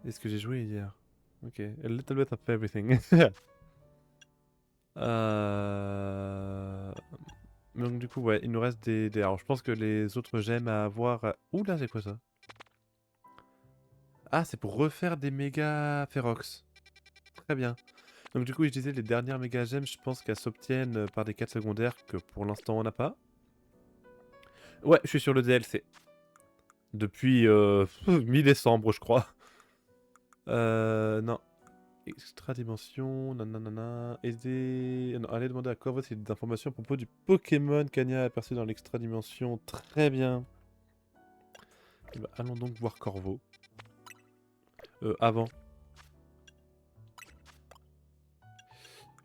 Est-ce que j'ai joué hier? Ok, a little bit of everything. Donc du coup, ouais, il nous reste des... Alors je pense que les autres gemmes à avoir... Ouh là, c'est quoi ça? Ah, c'est pour refaire des méga Ferox. Très bien. Donc du coup, je disais, les dernières méga gemmes, je pense qu'elles s'obtiennent par des quêtes secondaires que pour l'instant on n'a pas. Ouais, je suis sur le DLC. Depuis mi-décembre, je crois. Non. Extra dimension, nanana, aider... Non, allez demander à Corvo s'il y a des informations à propos du Pokémon qu'Anya a aperçu dans l'extra dimension. Très bien. Eh ben, allons donc voir Corvo. Avant.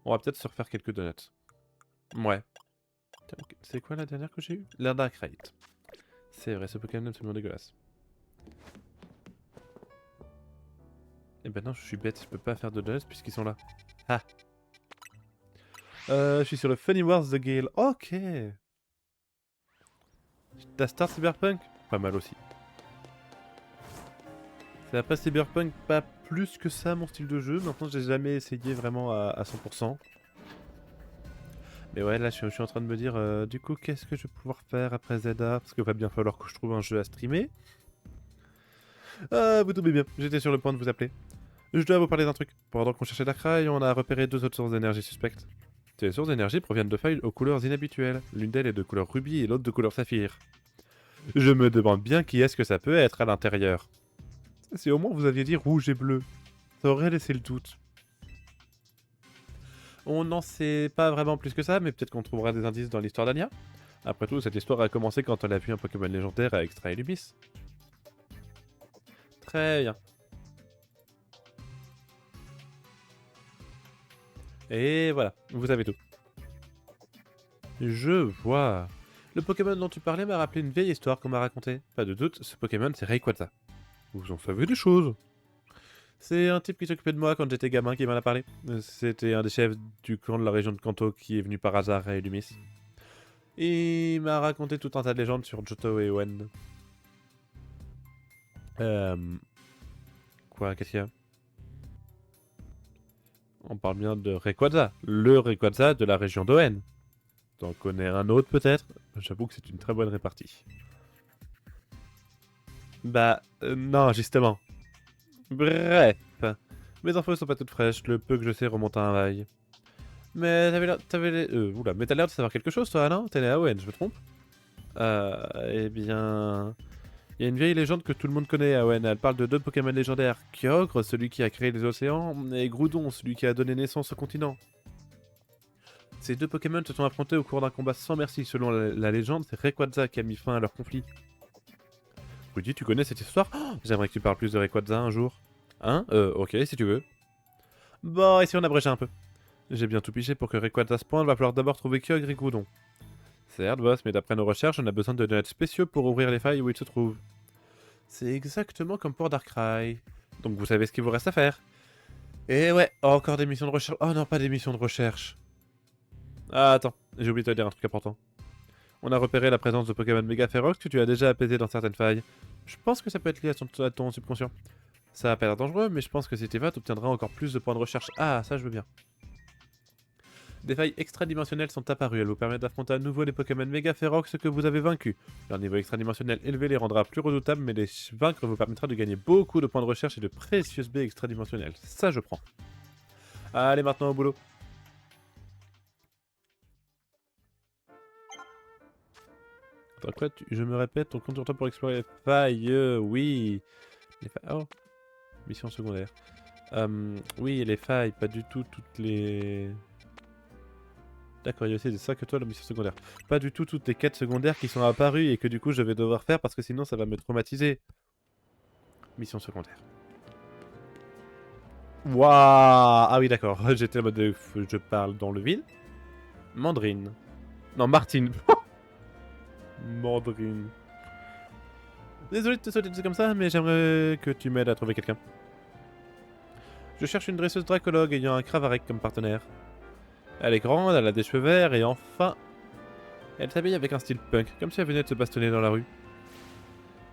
On va peut-être se refaire quelques donuts. Ouais. C'est quoi la dernière que j'ai eue? La Darkrai. C'est vrai, ce Pokémon est absolument dégueulasse. Eh ben non, je suis bête, je peux pas faire de donuts puisqu'ils sont là. Ah. Je suis sur le Funny Wars The Gale. Ok. T'as Star Cyberpunk? Pas mal aussi. C'est après Cyberpunk, pas plus que ça mon style de jeu. Maintenant, j'ai jamais essayé vraiment à 100%. Mais ouais, là, je suis en train de me dire, du coup, qu'est-ce que je vais pouvoir faire après Zelda? Parce qu'il va bien falloir que je trouve un jeu à streamer. Ah, vous tombez bien, j'étais sur le point de vous appeler. Je dois vous parler d'un truc. Pendant qu'on cherchait Darkrai, on a repéré deux autres sources d'énergie suspectes. Ces sources d'énergie proviennent de feuilles aux couleurs inhabituelles. L'une d'elles est de couleur rubis et l'autre de couleur saphir. Je me demande bien qui est-ce que ça peut être à l'intérieur. Si au moins vous aviez dit rouge et bleu, ça aurait laissé le doute. On n'en sait pas vraiment plus que ça, mais peut-être qu'on trouvera des indices dans l'histoire d'Anya. Après tout, cette histoire a commencé quand on a vu un Pokémon légendaire à Extra et Lubis. Très bien. Et voilà, vous savez tout. Je vois. Le Pokémon dont tu parlais m'a rappelé une vieille histoire qu'on m'a racontée. Pas de doute, ce Pokémon c'est Rayquaza. Vous en savez des choses. C'est un type qui s'occupait de moi quand j'étais gamin qui m'en a parlé. C'était un des chefs du clan de la région de Kanto qui est venu par hasard à Illumis. Il m'a raconté tout un tas de légendes sur Johto et Owen. Euh... Quoi, qu'est-ce qu'il y a? On parle bien de Rayquaza, le Rayquaza de la région d'Owen. T'en connais un autre peut-être? J'avoue que c'est une très bonne répartie. Bah, non, justement. Bref. Mes infos sont pas toutes fraîches, le peu que je sais remonte à un bail. Mais mais t'as l'air de savoir quelque chose toi, non? T'es né à Owen, je me trompe? Eh bien... Il y a une vieille légende que tout le monde connaît à Owen. Elle parle de deux Pokémon légendaires. Kyogre, celui qui a créé les océans, et Groudon, celui qui a donné naissance au continent. Ces deux Pokémon se sont affrontés au cours d'un combat sans merci. Selon la légende, c'est Rayquaza qui a mis fin à leur conflit. Rudy, tu connais cette histoire? Oh, j'aimerais que tu parles plus de Rayquaza un jour. Hein? Ok, si tu veux. Bon, et si on abrégeait un peu? J'ai bien tout piché pour que Rayquaza se pointe, va falloir d'abord trouver Kyogre et Groudon. Certes, boss, mais d'après nos recherches, on a besoin de donuts spéciaux pour ouvrir les failles où ils se trouvent. C'est exactement comme pour Darkrai. Donc vous savez ce qu'il vous reste à faire. Et ouais, encore des missions de recherche. Oh non, pas des missions de recherche. Ah, attends, j'ai oublié de te dire un truc important. On a repéré la présence de Pokémon Mega Ferox que tu as déjà apaisé dans certaines failles. Je pense que ça peut être lié à ton subconscient. Ça a pas l'air dangereux, mais je pense que si t'y vas, t'obtiendras encore plus de points de recherche. Ah, ça je veux bien. Des failles extradimensionnelles sont apparues. Elles vous permettent d'affronter à nouveau les Pokémon Mega Ferox que vous avez vaincus. Leur niveau extradimensionnel élevé les rendra plus redoutables, mais les vaincre vous permettra de gagner beaucoup de points de recherche et de précieuses baies extradimensionnelles. Ça, je prends. Allez, maintenant au boulot. Après, je me répète, on compte sur toi pour explorer les failles. Oui. Les failles. Oh, mission secondaire. Oui, les failles, pas du tout toutes les... D'accord, il y a aussi des 5 étoiles de mission secondaire. Pas du tout toutes les quêtes secondaires qui sont apparues et que du coup je vais devoir faire parce que sinon ça va me traumatiser. Mission secondaire. Waouh! Ah oui, d'accord. J'étais en mode de... Je parle dans le vide. Mandrine. Non, Martine. Mandrine. Désolé de te sauter dessus comme ça, mais j'aimerais que tu m'aides à trouver quelqu'un. Je cherche une dresseuse dracologue ayant un Cravarec comme partenaire. Elle est grande, elle a des cheveux verts et enfin... Elle s'habille avec un style punk, comme si elle venait de se bastonner dans la rue.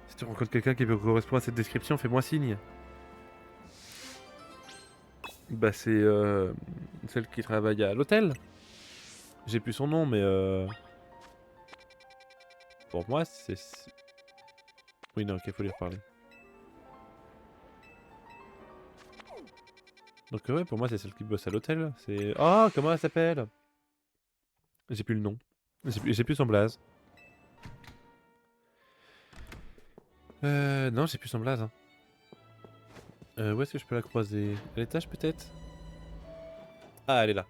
Si tu rencontres quelqu'un qui peut correspondre à cette description, fais-moi signe. Bah c'est celle qui travaille à l'hôtel. J'ai plus son nom, mais pour moi c'est... Oui non, ok, faut lui reparler. Donc ouais, pour moi c'est celle qui bosse à l'hôtel. C'est... Oh, comment elle s'appelle? J'ai plus le nom. J'ai plus son blaze. Non, j'ai plus son blaze. Hein. Où est-ce que je peux la croiser? À l'étage peut-être? Ah, elle est là.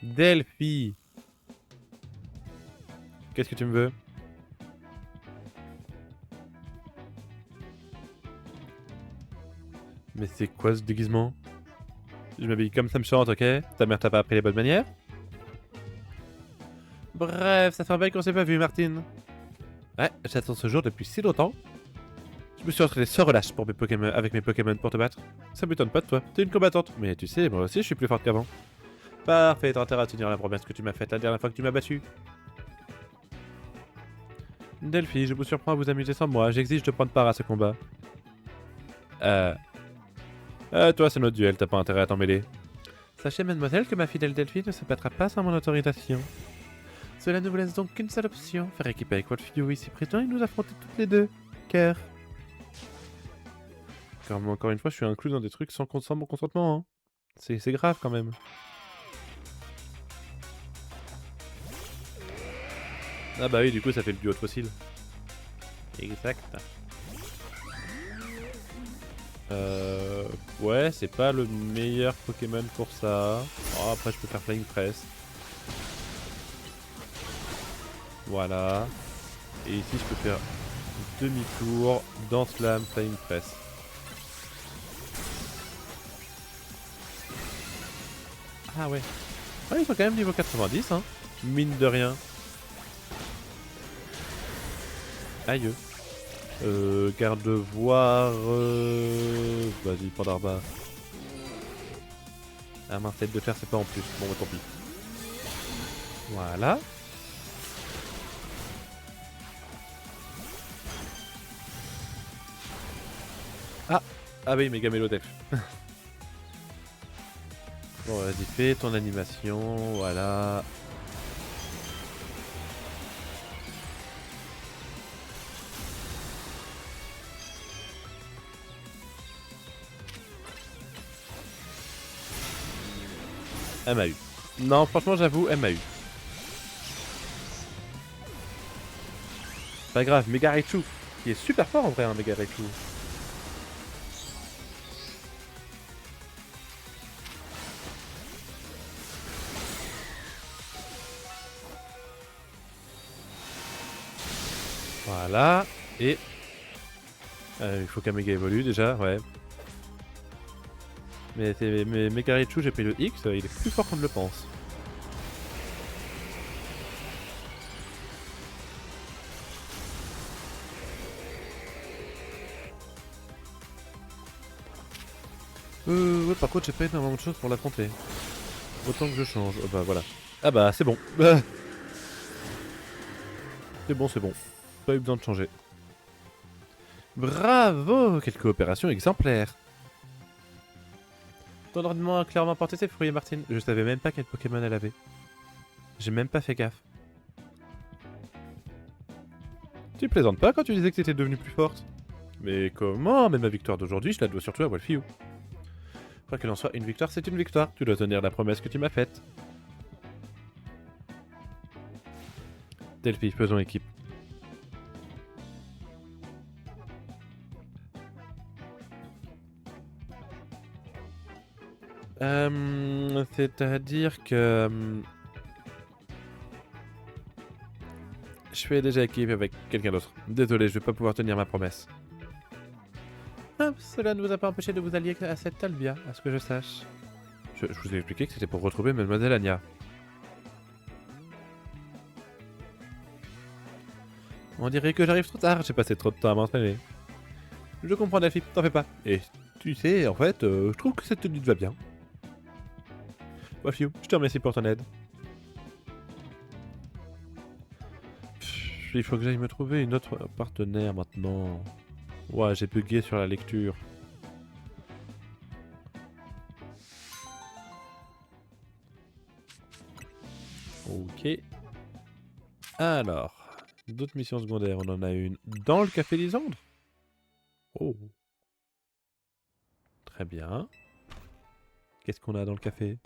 Delphi! Qu'est-ce que tu me veux? Mais c'est quoi ce déguisement? Je m'habille comme ça me chante, ok? Ta mère t'a pas appris les bonnes manières? Bref, ça fait un bail qu'on s'est pas vu, Martine. Ouais, j'attends ce jour depuis si longtemps. Je me suis entraîné sans relâche pour mes Pokémon, avec mes Pokémon pour te battre. Ça m'étonne pas de toi, t'es une combattante. Mais tu sais, moi aussi je suis plus forte qu'avant. Parfait, t'as intérêt à tenir la promesse que tu m'as faite la dernière fois que tu m'as battu. Delphi, je vous surprends à vous amuser sans moi, j'exige de prendre part à ce combat. Toi c'est notre duel, t'as pas intérêt à t'en mêler. Sachez mademoiselle que ma fidèle Delphi ne se battra pas sans mon autorisation. Cela ne vous laisse donc qu'une seule option, faire équipe avec Wolfio ici présent et nous affronter toutes les deux. Cœur. Encore une fois, je suis inclus dans des trucs sans mon consentement, hein. C'est grave quand même. Ah bah oui, du coup ça fait le duo de fossiles. Exact. Ouais, c'est pas le meilleur Pokémon pour ça. Oh, après je peux faire Flying Press. Voilà. Et ici je peux faire demi-tour, Dance Lame, Flying Press. Ah ouais. Ouais, ils sont quand même niveau 90, hein. Mine de rien. Aïe. Garde-voir... Vas-y, Pandarba. Ah mince, tête de fer, c'est pas en plus. Bon, bah tant pis. Voilà. Ah. Ah oui, méga Mélodef. Bon, vas-y, fais ton animation. Voilà. Elle m'a eu. Non, franchement, j'avoue, elle m'a eu. Pas grave, Mega Raichu. Qui est super fort en vrai, hein, Mega Raichu. Voilà. Et... il faut qu'un Mega évolue déjà, ouais. Mais Mega Raichu, j'ai pris le X, il est plus fort qu'on ne le pense. Ouais, par contre, j'ai pas énormément de choses pour l'affronter. Autant que je change. Bah voilà. Ah bah, c'est bon. C'est bon, c'est bon. Pas eu besoin de changer. Bravo! Quelle coopération exemplaire! Ton ordonnement a clairement porté ses fruits, Martine. Je savais même pas quel Pokémon elle avait. J'ai même pas fait gaffe. Tu plaisantes pas quand tu disais que t'étais devenue plus forte? Mais comment? Mais ma victoire d'aujourd'hui, je la dois surtout à Wolfio. Quoi qu'il en soit, une victoire, c'est une victoire. Tu dois tenir la promesse que tu m'as faite. Delphi, faisons équipe. C'est-à-dire que... je fais déjà équipe avec quelqu'un d'autre. Désolé, je vais pas pouvoir tenir ma promesse. Ah, cela ne vous a pas empêché de vous allier à cette Talvia, à ce que je sache. Je vous ai expliqué que c'était pour retrouver Mademoiselle Anya. On dirait que j'arrive trop tard, j'ai passé trop de temps à m'entraîner. Je comprends Delphi, t'en fais pas. Et tu sais, en fait, je trouve que cette tenue te va bien. Wolfio, je te remercie pour ton aide. Il faut que j'aille me trouver une autre partenaire maintenant. Ouais, j'ai bugué sur la lecture. Ok. Alors, d'autres missions secondaires. On en a une dans le café Lisandre. Oh. Très bien. Qu'est-ce qu'on a dans le café?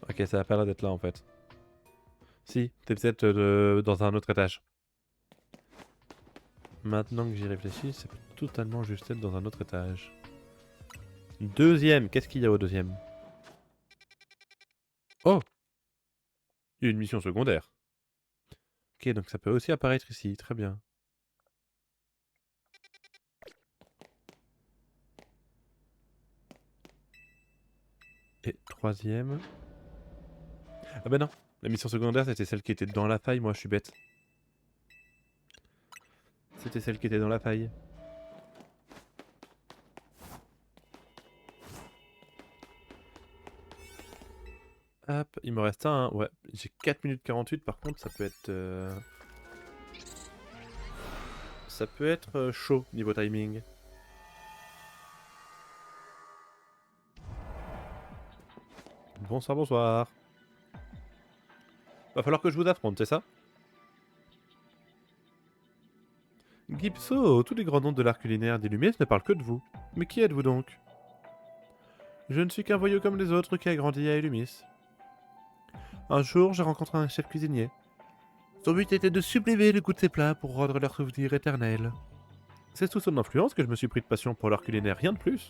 Ok, ça a pas l'air d'être là en fait. Si, t'es peut-être dans un autre étage. Maintenant que j'y réfléchis, ça peut totalement juste être dans un autre étage. Deuxième, qu'est-ce qu'il y a au deuxième? Oh! Il y a une mission secondaire. Ok, donc ça peut aussi apparaître ici, très bien. Et troisième... Ah bah non, la mission secondaire c'était celle qui était dans la faille, moi je suis bête. C'était celle qui était dans la faille. Hop, il me reste un, hein. Ouais, j'ai 4 minutes 48 par contre, ça peut être... Ça peut être chaud niveau timing. Bonsoir, bonsoir. Va falloir que je vous affronte, c'est ça? Gipso, tous les grands noms de l'art culinaire d'Illumis ne parlent que de vous. Mais qui êtes-vous donc? Je ne suis qu'un voyou comme les autres qui a grandi à Illumis. Un jour, j'ai rencontré un chef cuisinier. Son but était de sublimer le goût de ses plats pour rendre leurs souvenirs éternels. C'est sous son influence que je me suis pris de passion pour l'art culinaire, rien de plus.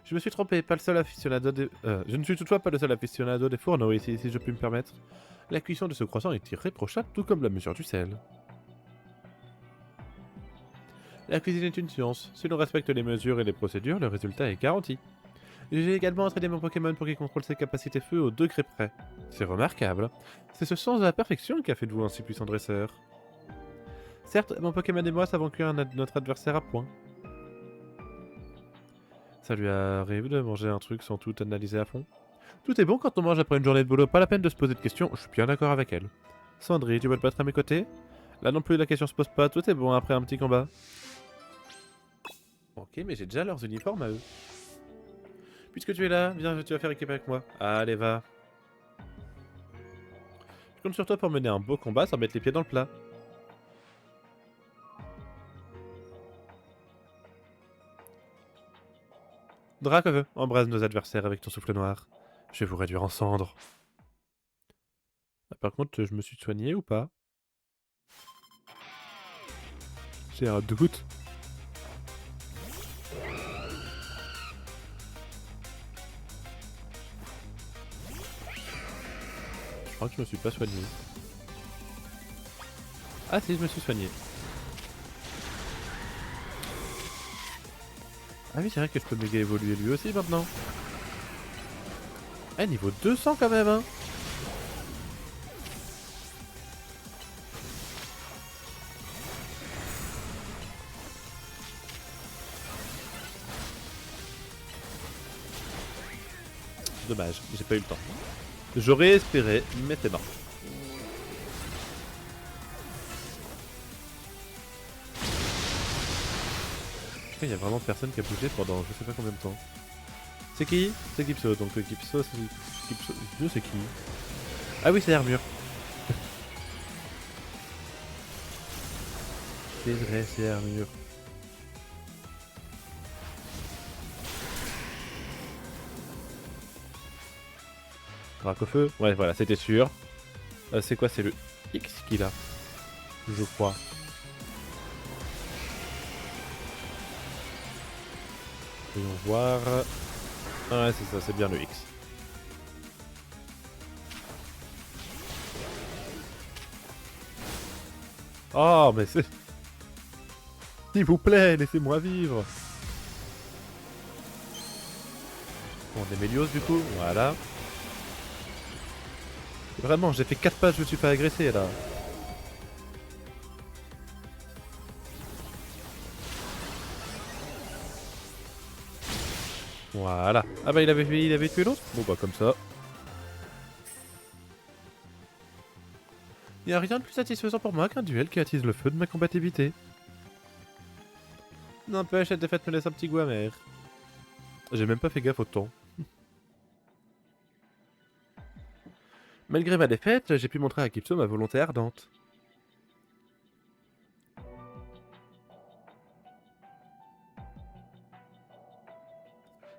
Je me suis trompé, pas le seul aficionado des... je ne suis toutefois pas le seul aficionado des fourneaux ici, si je puis me permettre. La cuisson de ce croissant est irréprochable, tout comme la mesure du sel. La cuisine est une science. Si l'on respecte les mesures et les procédures, le résultat est garanti. J'ai également entraîné mon Pokémon pour qu'il contrôle ses capacités feu au degré près. C'est remarquable. C'est ce sens de la perfection qui a fait de vous un si puissant dresseur. Certes, mon Pokémon et moi savons cuire notre adversaire à point. Ça lui arrive de manger un truc sans tout analyser à fond. Tout est bon quand on mange après une journée de boulot, pas la peine de se poser de questions, je suis bien d'accord avec elle. Sandry, tu veux te battre à mes côtés? Là non plus la question se pose pas, tout est bon après un petit combat. Ok, mais j'ai déjà leurs uniformes à eux. Puisque tu es là, viens, tu vas faire équipe avec moi. Allez, va. Je compte sur toi pour mener un beau combat sans mettre les pieds dans le plat. Dracove, embrase nos adversaires avec ton souffle noir. Je vais vous réduire en cendres. Ah, par contre, je me suis soigné ou pas? J'ai un doute. Je crois que je me suis pas soigné. Ah si, je me suis soigné. Ah oui, c'est vrai que je peux méga évoluer lui aussi maintenant. Ah, niveau 200 quand même, hein. Dommage, j'ai pas eu le temps. J'aurais espéré, mais c'est mort. Il y a vraiment personne qui a bougé pendant je sais pas combien de temps. C'est qui? C'est Gipso, donc Gipso, c'est... Gipso... Je sais qui. Ah oui, c'est Armure. C'est vrai, c'est Armure. Drac au feu? Ouais, voilà, c'était sûr. C'est quoi? C'est le X qu'il a, je crois. Voyons voir. Ah ouais, c'est ça, c'est bien le X. Oh, mais c'est... S'il vous plaît, laissez-moi vivre. Bon, on est Mélios du coup, voilà. Vraiment, j'ai fait 4 pas, je me suis pas agressé là. Voilà. Ah bah il avait tué l'autre. Bon bah comme ça. Y a rien de plus satisfaisant pour moi qu'un duel qui attise le feu de ma combativité. N'empêche, cette défaite me laisse un petit goût amer. J'ai même pas fait gaffe au temps. Malgré ma défaite, j'ai pu montrer à Kipso ma volonté ardente.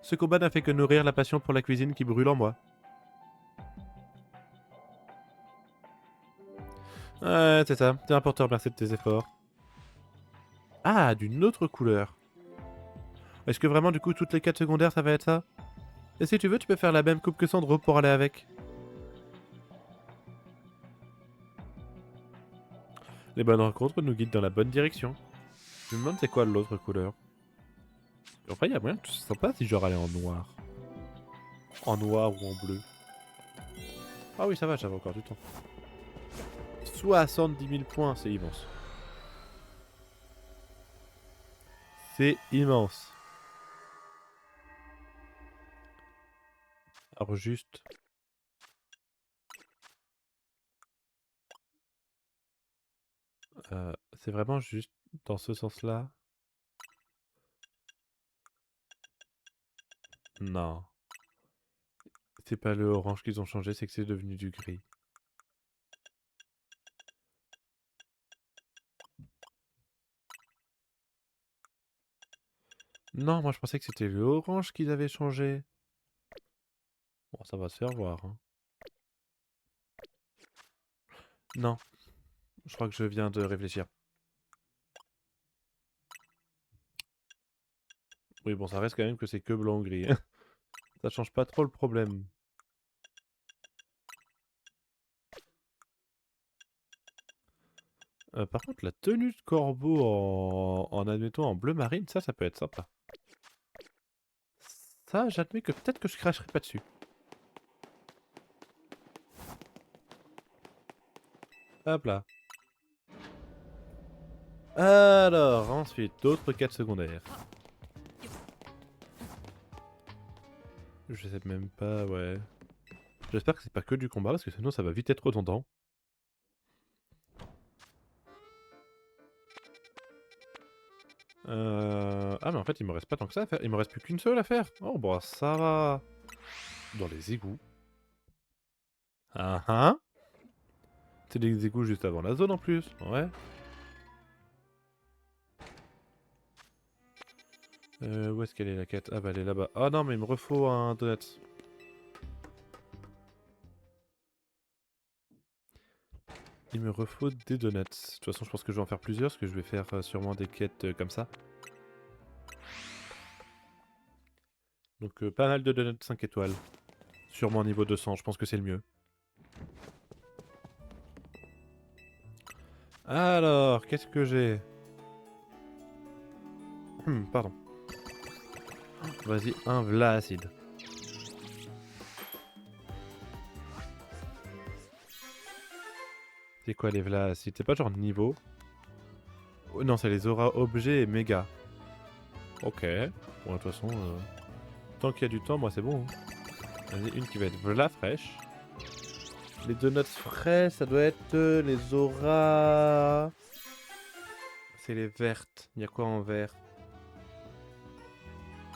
Ce combat n'a fait que nourrir la passion pour la cuisine qui brûle en moi. Ouais, c'est ça. T'es un porteur, merci de tes efforts. Ah, d'une autre couleur. Est-ce que vraiment, du coup, toutes les quêtes secondaires, ça va être ça? Et si tu veux, tu peux faire la même coupe que Sandro pour aller avec. Les bonnes rencontres nous guident dans la bonne direction. Je me demande c'est quoi l'autre couleur. Enfin, il y a moyen que ce soit pas si genre aller en noir. En noir ou en bleu. Ah oui, ça va, j'avais encore du temps. 70 000 points, c'est immense. C'est immense. Alors juste... c'est vraiment juste dans ce sens-là? Non. C'est pas le orange qu'ils ont changé, c'est que c'est devenu du gris. Non, moi je pensais que c'était le orange qu'ils avaient changé. Bon, ça va se faire voir. Hein. Non, je crois que je viens de réfléchir. Oui, bon, ça reste quand même que c'est que blanc ou gris. Ça change pas trop le problème. Par contre, la tenue de corbeau en admettant en bleu marine, ça peut être sympa. Ça, j'admets que peut-être que je cracherai pas dessus. Hop là. Alors, ensuite, d'autres quêtes secondaires. Je sais même pas, ouais. J'espère que c'est pas que du combat, parce que sinon ça va vite être redondant. Ah mais en fait il me reste pas tant que ça à faire, il me reste plus qu'une seule à faire. Oh bah ça va. Dans les égouts. Ah ah. C'est des égouts juste avant la zone en plus, ouais. Où est-ce qu'elle est la quête? Ah bah elle est là-bas. Ah non mais il me refaut un donut. Il me refaut des donuts. De toute façon je pense que je vais en faire plusieurs, parce que je vais faire sûrement des quêtes comme ça. Donc pas mal de donuts 5 étoiles. Sûrement niveau 200, je pense que c'est le mieux. Alors, qu'est-ce que j'ai? Pardon. Vas-y, un vla acide. C'est quoi les vla acides? C'est pas genre niveau? Oh, non, c'est les auras objets et méga. Ok. Bon, de toute façon, tant qu'il y a du temps, moi c'est bon. Hein. Vas-y, une qui va être vla fraîche. Les donuts frais, ça doit être les auras... C'est les vertes. Il y a quoi en vert?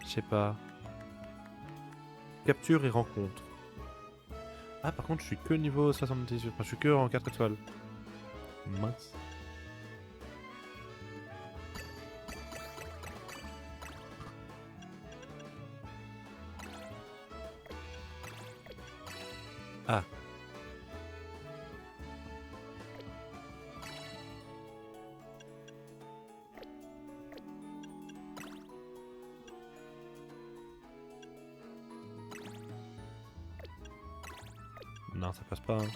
Je sais pas. Capture et rencontre. Ah, par contre, je suis que niveau 78. Enfin, je suis que en 4 étoiles. Mince. Ah. Non, ça passe pas. Hein.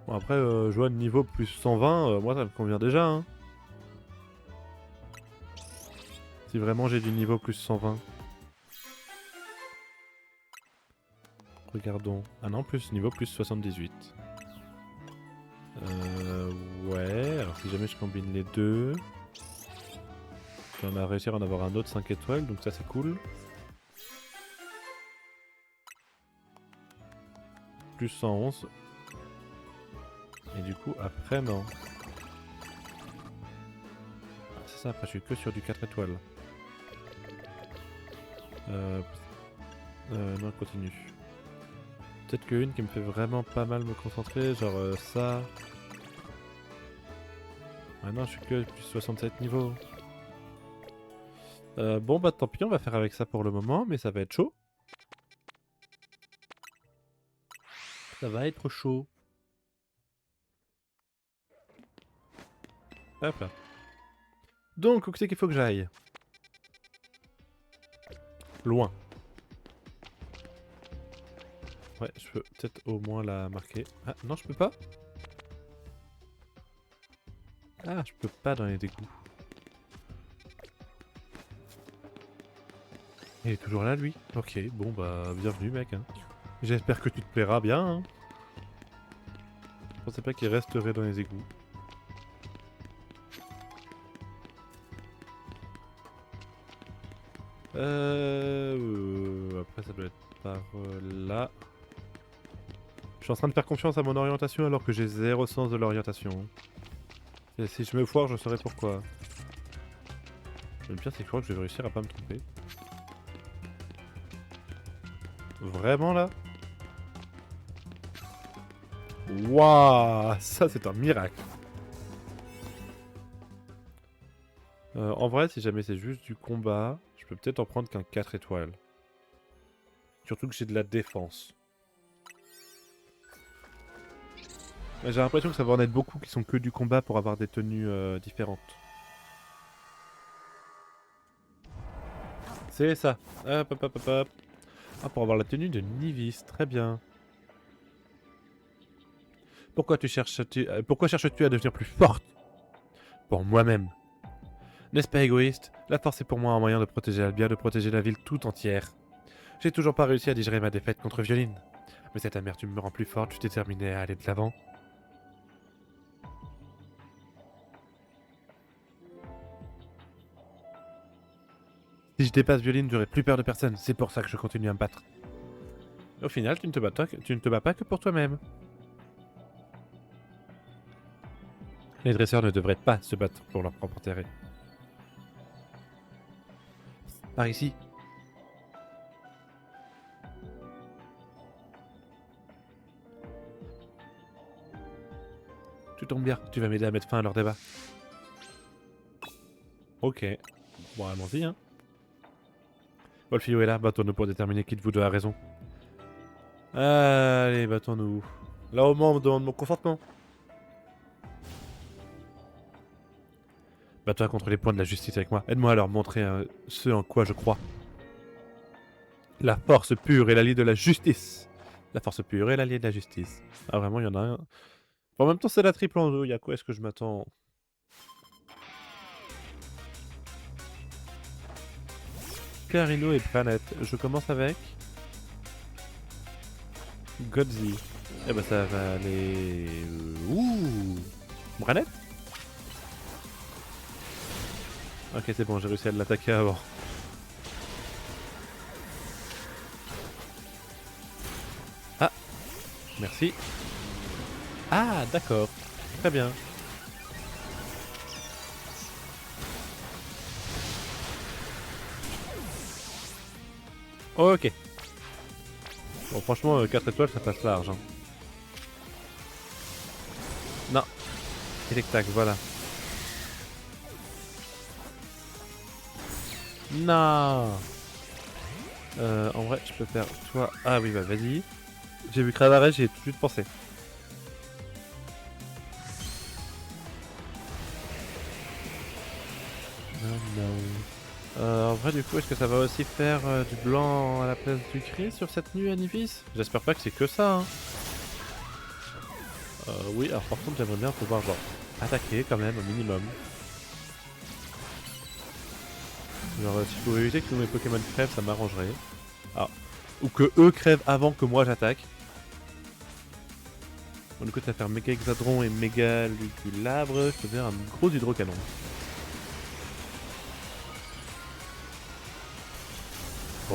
Bon, après, je vois niveau plus 120, moi ça me convient déjà. Hein. Si vraiment j'ai du niveau plus 120. Regardons. Ah non, plus niveau plus 78. Ouais, alors si jamais je combine les deux... On a réussi à en avoir un autre 5 étoiles, donc ça c'est cool. plus 111. Et du coup, après, non. C'est ça, après, je suis que sur du 4 étoiles. Non, continue. Peut-être qu'une qui me fait vraiment pas mal me concentrer, genre ça. Ah non, je suis que plus 67 niveaux. Bon, bah tant pis, on va faire avec ça pour le moment, mais ça va être chaud. Ça va être chaud. Hop là. Donc, où c'est qu'il faut que j'aille? Loin. Ouais, je peux peut-être au moins la marquer. Ah, non, je peux pas? Ah, je peux pas dans les égouts. Il est toujours là, lui? Ok, bon, bah, bienvenue, mec. Hein. J'espère que tu te plairas bien. Hein. Je pensais pas qu'il resterait dans les égouts. Après, ça doit être par là. Je suis en train de faire confiance à mon orientation alors que j'ai zéro sens de l'orientation. Et si je me foire, je saurai pourquoi. Le pire, c'est que je crois que je vais réussir à pas me tromper. Vraiment là? Waouh, ça c'est un miracle. En vrai, si jamais c'est juste du combat, je peux peut-être en prendre qu'un 4 étoiles. Surtout que j'ai de la défense. Mais j'ai l'impression que ça va en être beaucoup qui sont que du combat pour avoir des tenues différentes. C'est ça. Hop, hop, hop, hop, hop. Ah, pour avoir la tenue de Nivis, très bien. Pourquoi cherches-tu à devenir plus forte? Pour moi-même. N'est-ce pas égoïste? La force est pour moi un moyen de protéger Albia, de protéger la ville tout entière. J'ai toujours pas réussi à digérer ma défaite contre Violine. Mais cette amertume me rend plus forte, je suis déterminé à aller de l'avant. Si je dépasse Violine, j'aurai plus peur de personne, c'est pour ça que je continue à me battre. Au final, tu ne te bats pas que pour toi-même. Les dresseurs ne devraient pas se battre pour leur propre intérêt. Par ici. Tu tombes bien, tu vas m'aider à mettre fin à leur débat. Ok. Bon, allons-y, hein. Wolfio est là, battons-nous pour déterminer qui de vous deux a raison. Allez, battons-nous. Là, au moins, on me demande mon consentement. Bats-toi contre les points de la justice avec moi. Aide-moi à leur montrer ce en quoi je crois. La force pure est l'allié de la justice. La force pure est l'allié de la justice. Ah, vraiment, il y en a un. En même temps, c'est la triple en deux. Il y a quoi est-ce que je m'attends? Carino et Planète. Je commence avec Godzi. Eh ben ça va aller... Ouh, Branette. Ok, c'est bon, j'ai réussi à l'attaquer avant. Ah, merci. Ah, d'accord. Très bien. Ok. Bon, franchement, 4 étoiles, ça passe large. Hein. Non. Tic-tac, voilà. Non. En vrai, je peux faire toi... Ah oui, bah vas-y. J'ai vu Cravaret, j'ai tout de suite pensé. Non, non. En vrai, du coup, est-ce que ça va aussi faire du blanc à la place du gris sur cette nuit à Nivis? J'espère pas que c'est que ça, hein. Oui, alors par contre, j'aimerais bien pouvoir, genre, attaquer quand même, au minimum. Genre, si je pouvais éviter que tous mes Pokémon crèvent, ça m'arrangerait. Ah. Ou que eux crèvent avant que moi j'attaque. Bon, du coup, ça va faire méga Hexadron et méga Luculabre. Je peux faire un gros hydrocanon.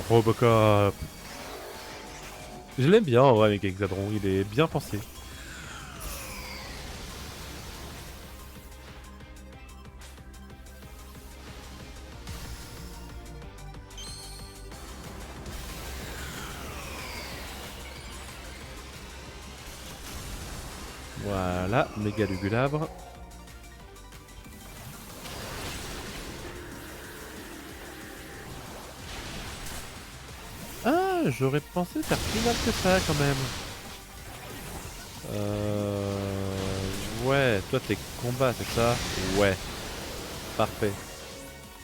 Robocop. Je l'aime bien en vrai avec Hexadron, il est bien pensé. Voilà, méga lugulabre. Ah, j'aurais pensé faire plus mal que ça quand même. Ouais, toi t'es combat, c'est ça? Ouais, parfait.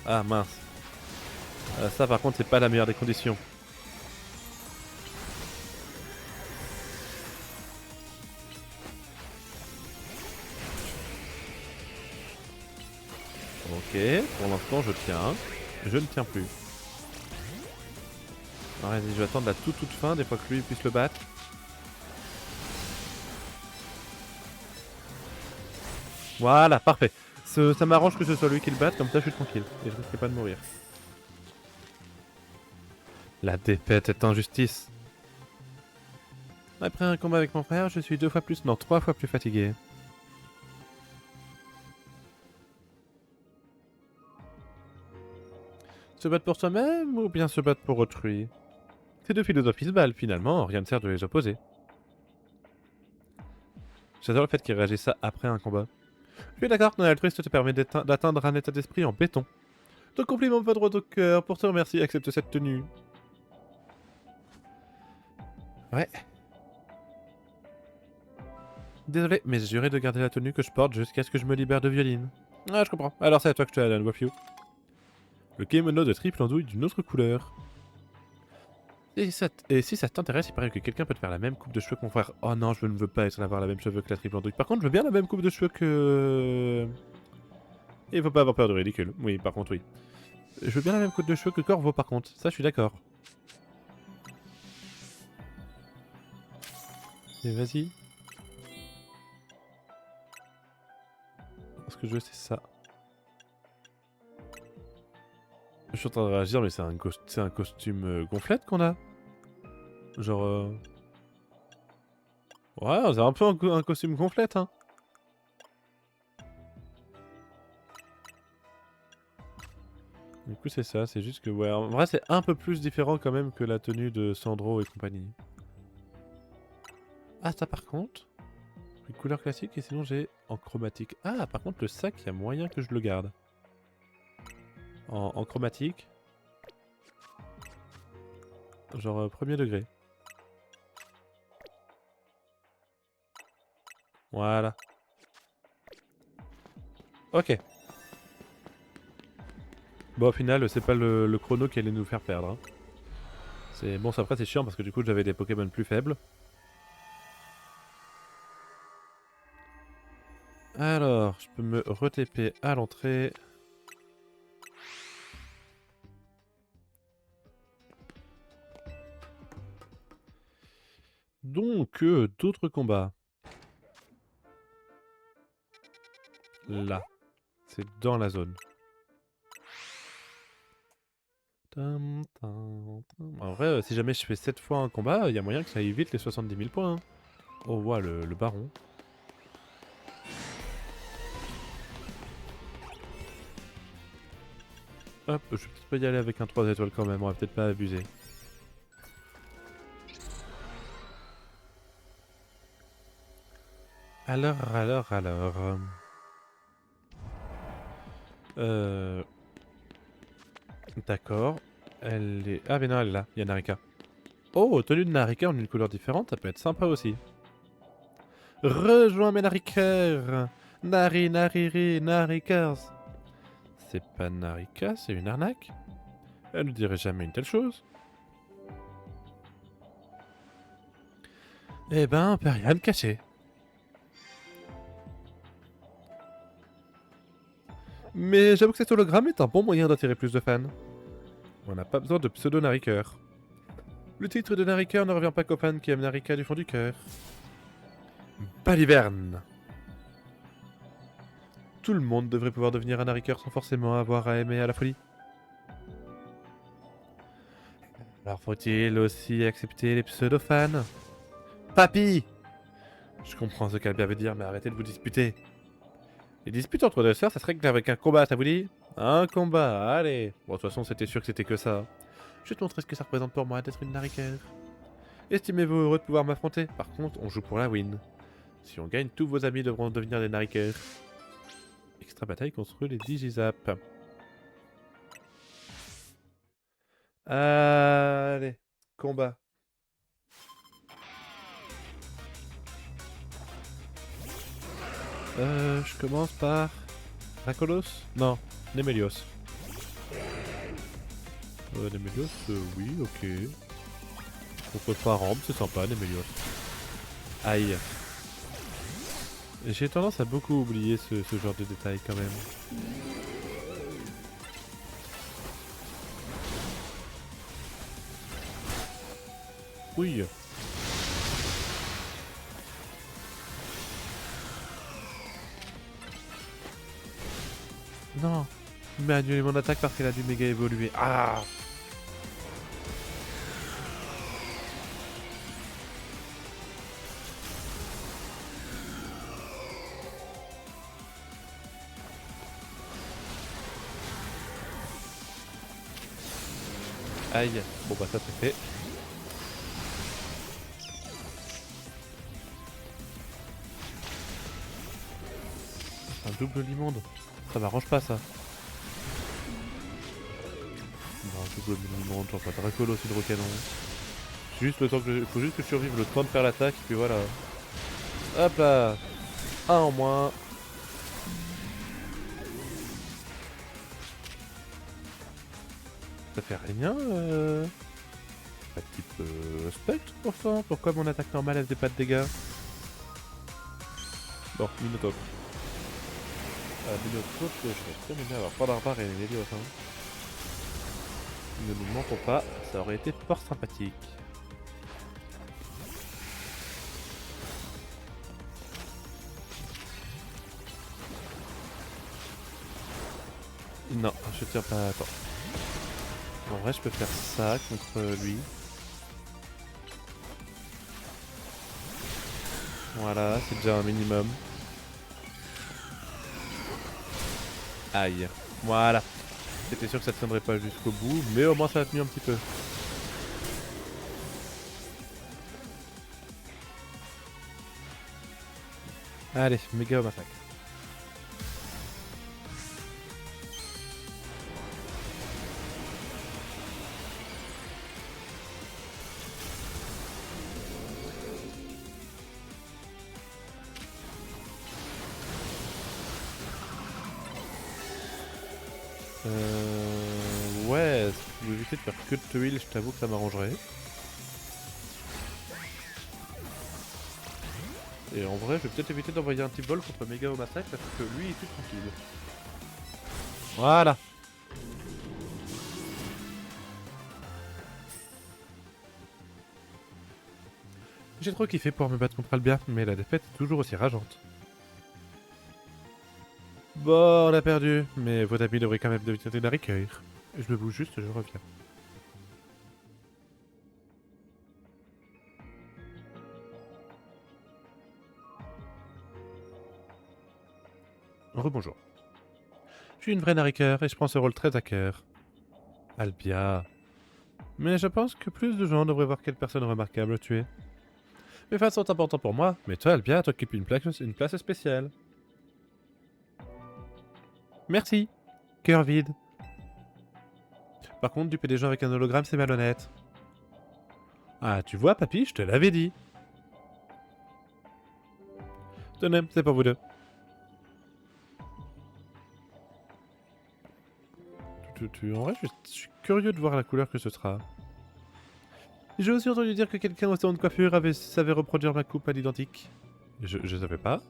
Ah mince. Ça par contre c'est pas la meilleure des conditions. Ok, pour l'instant je tiens. Je ne tiens plus. Vas-y, je vais attendre la toute fin, des fois que lui puisse le battre. Voilà, parfait. Ça m'arrange que ce soit lui qui le batte, comme ça je suis tranquille. Et je risque pas de mourir. La défaite est injustice. Après un combat avec mon frère, je suis 2 fois plus, non 3 fois plus fatigué. Se battre pour soi-même ou bien se battre pour autrui? Ces deux philosophies se valent finalement, rien ne sert de les opposer. J'adore le fait qu'il réagisse ça après un combat. Je suis d'accord, ton altruiste te permet d'atteindre un état d'esprit en béton. Ton compliment va droit au cœur, pour te remercier, accepte cette tenue. Ouais. Désolé, mais j'ai juré de garder la tenue que je porte jusqu'à ce que je me libère de Violine. Ah, je comprends. Alors c'est à toi que je te la donne, Wafiu. Le kimono de triple andouille d'une autre couleur. Et si ça t'intéresse, il paraît que quelqu'un peut te faire la même coupe de cheveux que mon frère. Oh non, je ne veux pas avoir la même cheveux que la triple andouille. Par contre, je veux bien la même coupe de cheveux que... Il faut pas avoir peur de ridicule. Oui, par contre, oui. Je veux bien la même coupe de cheveux que Corvo, par contre. Ça, je suis d'accord. Et vas-y. Ce que je veux, c'est ça. Je suis en train de réagir, mais c'est un costume gonflette qu'on a. Genre... Ouais, c'est un peu un costume gonflette, hein. Du coup, c'est ça, c'est juste que, ouais, en vrai, c'est un peu plus différent quand même que la tenue de Sandro et compagnie. Ah, ça par contre, une couleur classique et sinon j'ai en chromatique. Ah, par contre, le sac, il y a moyen que je le garde. En chromatique. Genre premier degré. Voilà. Ok. Bon, au final, c'est pas le chrono qui allait nous faire perdre. Hein. Bon, après, c'est chiant parce que du coup, j'avais des Pokémon plus faibles. Alors, je peux me re-TP à l'entrée. Donc, d'autres combats. Là. C'est dans la zone. En vrai, si jamais je fais 7 fois un combat, il y a moyen que ça évite les 70 000 points. Hein. Oh, ouais, le baron. Hop, je vais peut-être pas y aller avec un 3 étoiles quand même, on va peut-être pas abuser. Alors... Euh... D'accord. Elle est... Ah mais non, elle est là, il y a Narika. Oh, tenue de Narika en une couleur différente, ça peut être sympa aussi. Rejoins mes Narikers. Narikers. C'est pas Narika, c'est une arnaque. Elle ne dirait jamais une telle chose. Eh ben, peut rien de caché. Mais j'avoue que cet hologramme est un bon moyen d'attirer plus de fans. On n'a pas besoin de pseudo-Nariker. Le titre de Nariker ne revient pas qu'aux fans qui aiment Narika du fond du cœur. Baliverne. Tout le monde devrait pouvoir devenir un Nariker sans forcément avoir à aimer à la folie. Alors faut-il aussi accepter les pseudo-fans? Papy! Je comprends ce qu'Albia veut dire, mais arrêtez de vous disputer. Les disputes entre deux sœurs, ça serait avec un combat, ça vous dit? Un combat, allez. Bon, de toute façon, c'était sûr que c'était que ça. Je vais te montrer ce que ça représente pour moi d'être une Narika. Estimez-vous heureux de pouvoir m'affronter? Par contre, on joue pour la win. Si on gagne, tous vos amis devront devenir des Narikers. Extra bataille contre les Digizap. Allez, combat. Je commence par... Rakolos? Non, Nemelios. Nemelios, oui, ok. On peut pas rampe, c'est sympa, Nemelios. Aïe. J'ai tendance à beaucoup oublier ce genre de détails quand même. Oui. Non. Il m'a annulé mon attaque parce qu'elle a dû méga évoluer. Ah. Aïe. Bon bah ça c'est fait. Un double limonde. Ça m'arrange pas ça. Non, double limonde, j'en pas Dracolos, hydrocanon. Juste le temps que faut juste que je survive le temps de faire l'attaque, puis voilà. Hop là. Un en moins. Ça fait rien, Pas de type spectre pourtant. Pourquoi mon attaque normale elle faisait pas de dégâts? Bon, Minotaure. Minotaure, je vais très bien avoir pas d'arbare et les Hélios, hein. Ne nous mentons pas, ça aurait été fort sympathique. Non, je tiens pas. Attends. En vrai, je peux faire ça contre lui. Voilà, c'est déjà un minimum. Aïe. Voilà. J'étais sûr que ça tiendrait pas jusqu'au bout, mais au moins ça a tenu un petit peu. Allez, méga massacre. Ouais, si tu veux éviter de faire que de te heal, je t'avoue que ça m'arrangerait. Et en vrai, je vais peut-être éviter d'envoyer un type vol contre Méga au massacre parce que lui, il est plus tranquille. Voilà. J'ai trop kiffé pour me battre contre Albia, mais la défaite est toujours aussi rageante. Bon, on a perdu, mais vos amis devraient quand même devenir des Narikeur. Je me bouge juste, je reviens. Rebonjour. Je suis une vraie Narikeur et je prends ce rôle très à cœur. Albia. Mais je pense que plus de gens devraient voir quelle personne remarquable tu es. Mes fans sont importants pour moi, mais toi, Albia, t'occupes une place spéciale. Merci. Cœur vide. Par contre, duper des gens avec un hologramme, c'est malhonnête. Ah, tu vois, papy, je te l'avais dit. Tenez, c'est pour vous deux. En vrai, je suis curieux de voir la couleur que ce sera. J'ai aussi entendu dire que quelqu'un au salon de coiffure savait reproduire ma coupe à l'identique. Je savais pas.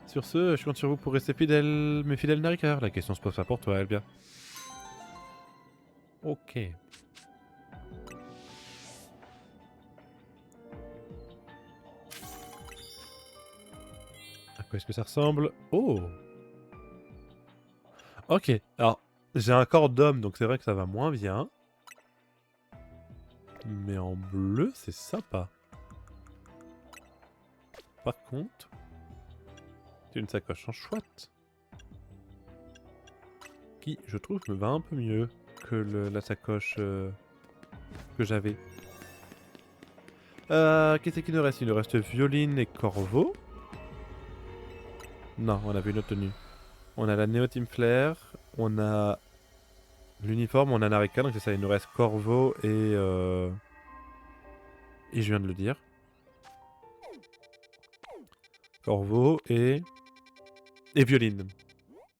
Sur ce, je compte sur vous pour rester fidèle, mes fidèles Narikar. La question se pose pas pour toi, Albia. Ok. À quoi est-ce que ça ressemble? Oh. Ok, alors, J'ai un corps d'homme, donc c'est vrai que ça va moins bien. Mais en bleu, c'est sympa. Par contre, c'est une sacoche en chouette. Qui, je trouve, me va un peu mieux que la sacoche que j'avais. Qu'est-ce qu'il nous reste? Il nous reste Violine et Corvo. Non, on avait une autre tenue. On a la Neo Team Flare, on a l'uniforme, on a Narika, donc c'est ça, il nous reste Corvo et je viens de le dire. Corvo et Violine.